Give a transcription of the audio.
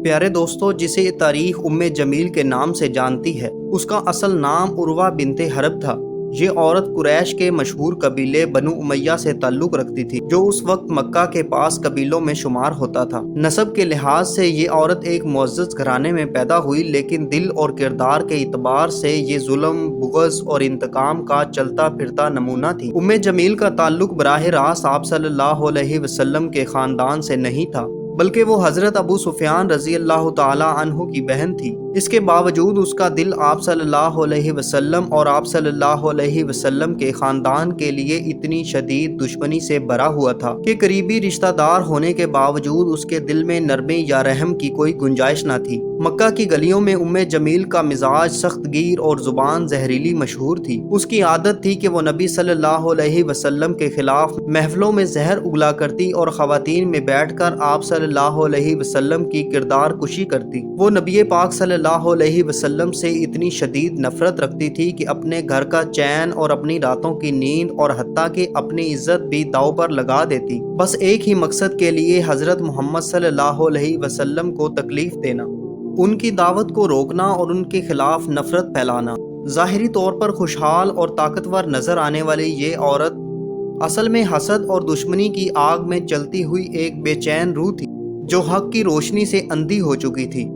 پیارے دوستو، جسے تاریخ جمیل کے نام سے جانتی ہے، اس کا اصل نام عروہ بنت حرب تھا۔ یہ عورت قریش کے مشہور قبیلے بنو امیہ سے تعلق رکھتی تھی، جو اس وقت مکہ کے پاس قبیلوں میں شمار ہوتا تھا۔ نسب کے لحاظ سے یہ عورت ایک معزز گھرانے میں پیدا ہوئی، لیکن دل اور کردار کے اعتبار سے یہ ظلم، بغض اور انتقام کا چلتا پھرتا نمونہ تھی۔ جمیل کا تعلق براہ راست آپ صلی اللہ علیہ وسلم کے خاندان سے نہیں تھا، بلکہ وہ حضرت ابو سفیان رضی اللہ تعالی عنہ کی بہن تھی۔ اس کے باوجود اس کا دل آپ صلی اللہ علیہ وسلم اور آپ صلی اللہ علیہ وسلم کے خاندان کے لیے اتنی شدید دشمنی سے بھرا ہوا تھا کہ قریبی رشتہ دار ہونے کے باوجود اس کے دل میں نرمی یا رحم کی کوئی گنجائش نہ تھی۔ مکہ کی گلیوں میں جمیل کا مزاج سخت گیر اور زبان زہریلی مشہور تھی۔ اس کی عادت تھی کہ وہ نبی صلی اللہ علیہ وسلم کے خلاف محفلوں میں زہر اگلا کرتی اور خواتین میں بیٹھ کر آپ صلی اللہ علیہ وسلم کی کردار کشی کرتی۔ وہ نبی پاک صلی اللہ علیہ وسلم سے اتنی شدید نفرت رکھتی تھی کہ اپنے گھر کا چین اور اپنی راتوں کی نیند اور حتیٰ کہ اپنی عزت بھی داؤ پر لگا دیتی، بس ایک ہی مقصد کے لیے، حضرت محمد صلی اللہ علیہ وسلم کو تکلیف دینا، ان کی دعوت کو روکنا اور ان کے خلاف نفرت پھیلانا۔ ظاہری طور پر خوشحال اور طاقتور نظر آنے والی یہ عورت اصل میں حسد اور دشمنی کی آگ میں چلتی ہوئی ایک بے چین روح تھی، جو حق کی روشنی سے اندھی ہو چکی تھی۔